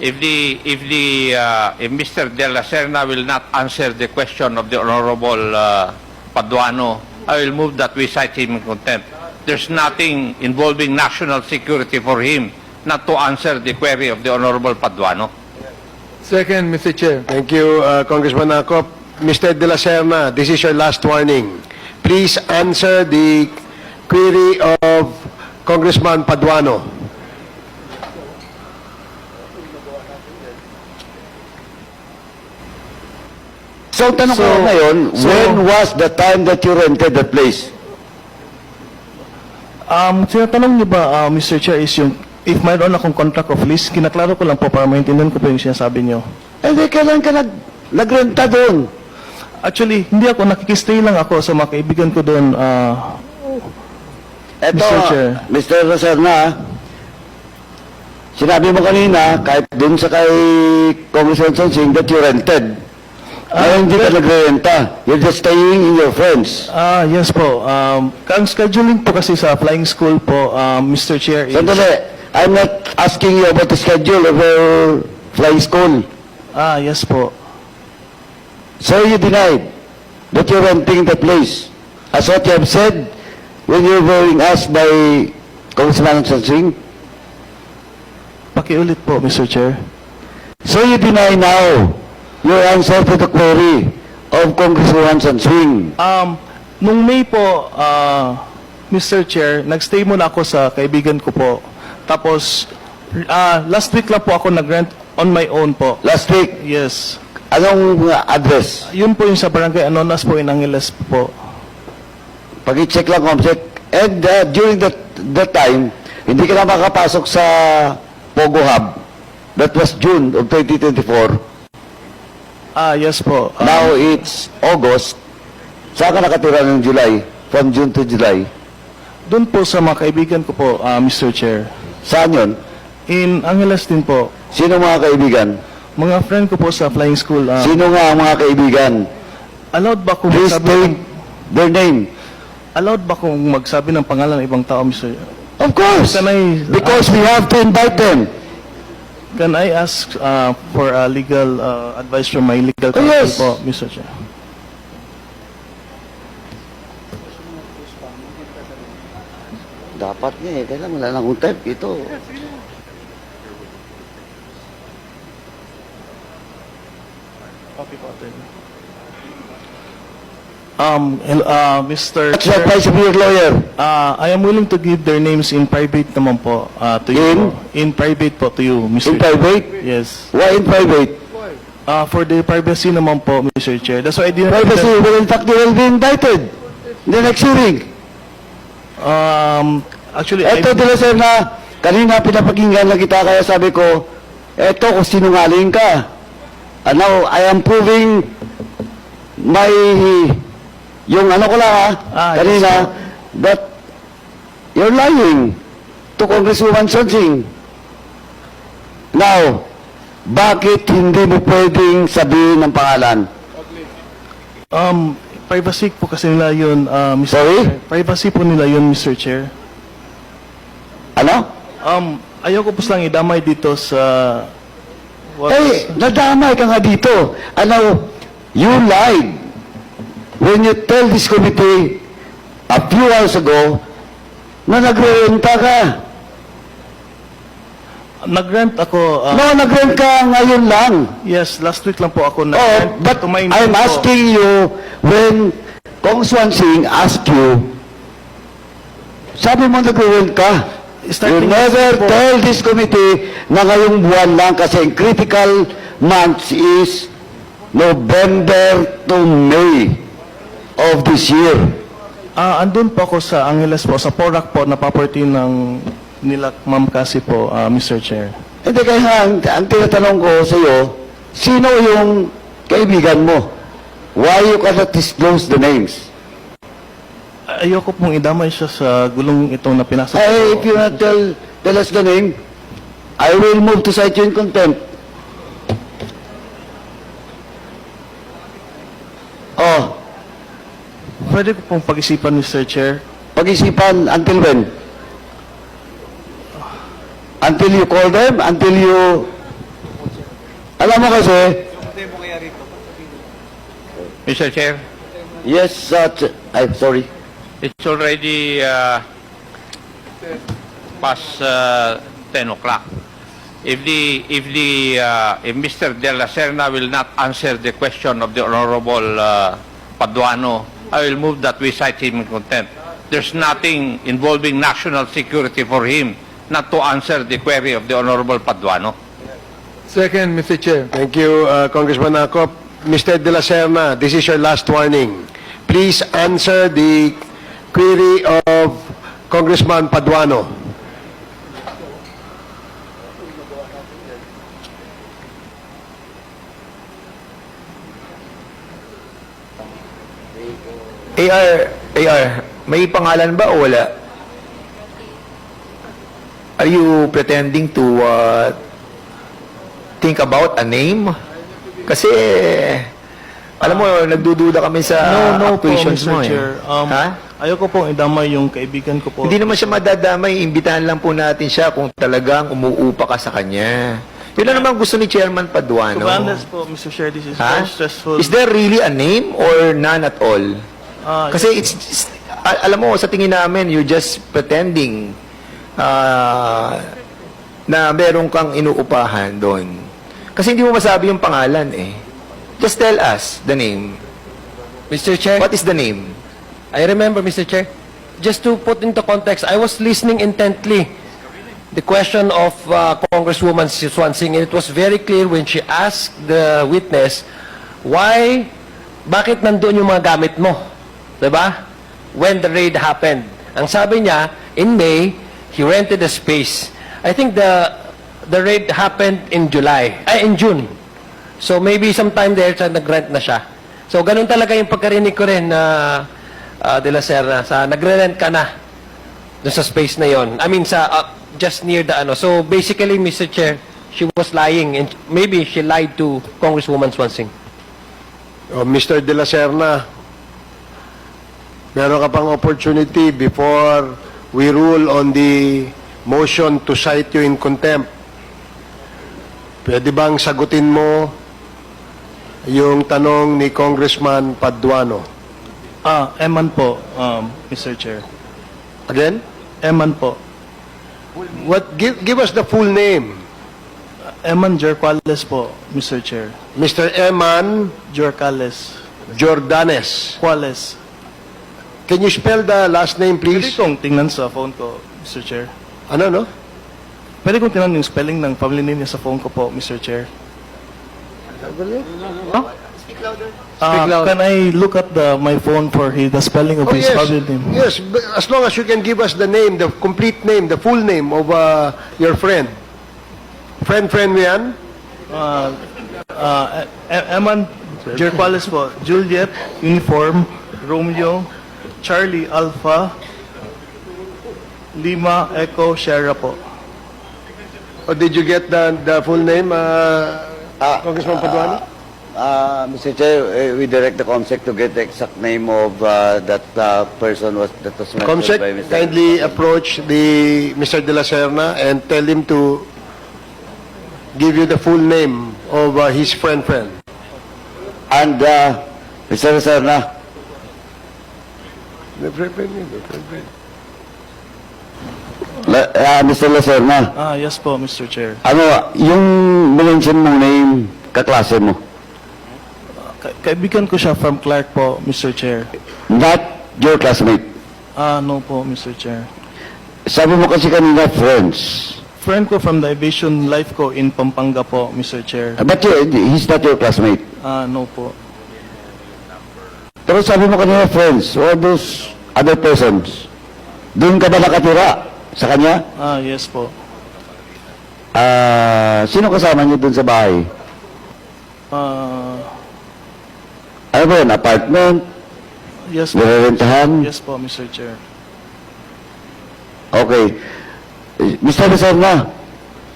if Mr. De La Serna will not answer the question of the Honorable Paduano, I will move that we cite him in contempt. There's nothing involving national security for him not to answer the query of the Honorable Paduano. Second, Mr. Chair. Thank you, Congressman Acop. Mr. De La Serna, this is your last warning. Please answer the query of Congressman Paduano. So, tanong ko ngayon, when was the time that you rented the place? Tinatanong niyo ba, Mr. Chair, is yung, if mayroon akong contract of lease, kinaklaro ko lang po para maintindihan ko po yung sinasabi niyo. Hindi, kailan ka nagrenta doon? Actually, hindi ako, nakikistay lang ako sa mga kaibigan ko doon, Eto, Mr. Chair. Mr. Lacerna, sinabi mo kanina, kahit doon sa kay Congressman Sonsing, that you rented. Ngayon hindi ka nagrenta. You're just staying in your friends. Yes po. Ang scheduling po kasi sa flying school po, Mr. Chair, is... Sandali, I'm not asking you about the schedule of your flying school. Yes po. So you denied that you're renting the place. As what you have said when you were being asked by Congressman Sonsing. Pakiulit po, Mr. Chair. So you deny now your answer to the query of Congresswoman Sonsing. Nung May po, Mr. Chair, nagstay muna ako sa kaibigan ko po. Tapos, last week lang po ako nag-rent on my own po. Last week, Yes. anong address? Yun po yung sa barangay Anonas po, in Angeles po. Pag-i-check lang, Comsec. And during that time, hindi ka na makapasok sa Pogo Hub. That was June of 2024. Yes po. Now it's August. Saan ka nakatira ng July? From June to July? Doon po sa mga kaibigan ko po, Mr. Chair. Saan yun? In Angeles din po. Sino mga kaibigan? Mga friend ko po sa flying school. Sino nga ang mga kaibigan? Allowed ba kung Please magsabi state their name. allowed ba kung magsabi ng pangalan ng ibang tao, Mr. Of course. Because we have to invite them. Can I ask for legal advice from my legal counsel yes. po, Mr. Chair? Dapat nga eh. Kailan wala nang type ito. Mr. What's the Chair, advice of your lawyer? I am willing to give their names in private naman po to you. In? Po. In private po to you, Mr. In private? Yes. Why in private? For the privacy naman po, Mr. Chair. That's why I didn't... Privacy, well in fact, they will be invited. In the next hearing. Actually, Eto, De La Serna, kanina pinapakinggan lang kita, kaya sabi ko, eto, kung sinungaling ka. And now, I am proving my, yung ano ko lang kanina, yes, that you're lying to Congresswoman Sonsing. Now, bakit hindi mo pwedeng sabihin ng pangalan? privacy po kasi nila yun, Mr. Sorry? Chair. Privacy po nila yun, Mr. Chair. Ano? Ayoko po lang idamay dito sa... Eh, nadamay ka nga dito. Ano, you lied when you tell this committee a few hours ago na nagre-renta ka. Nag-rent ako... No, nag-rent ka ngayon lang. yes, last week lang po ako Oh, nag-rent. but to my I'm name po. asking you when Congressman Singh asked you, sabi mo nagre-rent ka. You Starting never po, tell this committee na ngayong buwan lang kasi ang critical months is November to May of this year. andun po ako sa Angeles po, sa Porac po, na property ng nila Ma'am Cassie po, Mr. Chair. Hindi kaya nga, ang tinatanong ko sa iyo, sino yung kaibigan mo? Why you cannot disclose the names? Ayoko pong idamay siya sa gulong itong na pinasok ko. If you not tell us the name, I will move to cite you in contempt. Oh, Pwede ko pong pag-isipan, Mr. Chair. pag-isipan until when? Until you call them? Until you Alam mo kasi, Mr. Chair, yes, I'm sorry. it's already past 10 o'clock. If Mr. De La Serna will not answer the question of the Honorable Paduano, I will move that we cite him in contempt. There's nothing involving national security for him not to answer the query of the Honorable Paduano. Second, Mr. Chair. Thank you, Congressman Akop. Mr. De La Serna, this is your last warning. Please answer the query of Congressman Paduano. AR, may pangalan ba o wala? Are you pretending to think about a name? Kasi, alam mo, nagdududa kami sa No po, actuations Mr. mo. Chair. Ha? Ayoko pong idamay yung kaibigan ko po. Hindi naman siya madadamay, imbitahan lang po natin siya kung talagang umuupa ka sa kanya. Yun lang naman gusto ni Chairman Paduano. To be honest po, Mr. Chair, this is Ha? very stressful. Is there really a name or none at all? Kasi alam mo, sa tingin namin, you're just pretending na meron kang inuupahan doon. Kasi hindi mo masabi yung pangalan eh. Just tell us the name. Mr. Chair, What is the name? I remember, Mr. Chair, just to put into context, I was listening intently the question of Congresswoman Swansing, and it was very clear when she asked the witness, bakit nandun yung mga gamit mo? Diba? When the raid happened. Ang sabi niya, in May, he rented a space. I think the raid happened in June. So maybe sometime there, nag-rent na siya. So ganun talaga yung pagkarinig ko rin na De La Serna, nagre-rent ka na dun sa space na yon. I mean, just near the ano. So basically, Mr. Chair, she was lying and maybe she lied to Congresswoman Swansing. Mr. De La Serna, meron ka pang opportunity before we rule on the motion to cite you in contempt. Pwede bang sagutin mo yung tanong ni Congressman Paduano? Eman po, Mr. Chair. Again? Eman po. Give us the full name. Eman Jerquales po, Mr. Chair. Mr. Eman Jerquales. Jordanes. Quales. Can you spell the last name, Pwede please? kong tingnan sa phone ko, Mr. Chair. Ano, no? Pwede kong tingnan yung spelling ng family name niya sa phone ko po, Mr. Chair. Speak loud. Can I look at my phone for the spelling of Oh, his yes. family name? Yes, but as long as you can give us the name, the complete name, the full name of your friend. Friend mo yan? Eman Jerquales po. Juliet, Uniform, Romeo, Charlie Alpha, Lima, Echo, Sierra po. Or did you get the full name, Congressman Paduano? Mr. Chair, we direct the COMSEC to get the exact name of that person that was mentioned Comsec, by Mr. kindly approach Mr. De La Serna and tell him to give you the full name of his friend. And Mr. Serna, Mr. Lacerna, Yes po, Mr. Chair. ano, yung mention mong name, kaklase mo, Kaibigan ko siya from Clark po, Mr. Chair. not your classmate. No po, Mr. Chair. Sabi mo kasi kanina, friends. Friend ko from the Aviation Life ko in Pampanga po, Mr. Chair. But he's not your classmate. No po. Pero sabi mo kanina, friends, or those other persons, doon ka ba nakatira sa kanya? Yes po. Sino kasama niyo doon sa bahay? Ano ba yun, apartment? Yes po. Nirerentahan? Yes po, Mr. Chair. Okay. Mr. Lacerna,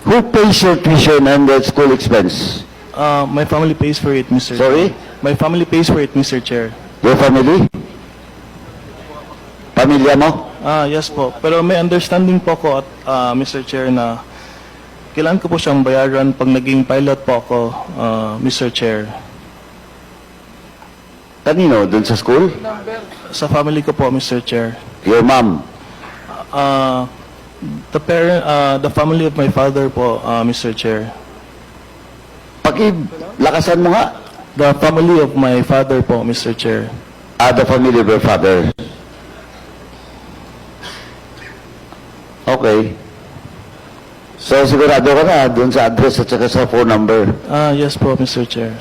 who pays your tuition and the school expense? My family pays for it, Mr. Sorry? My family pays for it, Mr. Chair. Your family? Pamilya mo? Yes po. Pero may understanding po ko at Mr. Chair na Kailan ko po siyang bayaran pag naging pilot po ako, Mr. Chair? Kanino? Doon sa school? Sa family ko po, Mr. Chair. Your mom. The family of my father po, Mr. Chair. Lakasan mo nga. The family of my father po, Mr. Chair. The family of your father. Okay. So, sigurado ka na doon sa address at saka sa phone number. Yes po, Mr. Chair.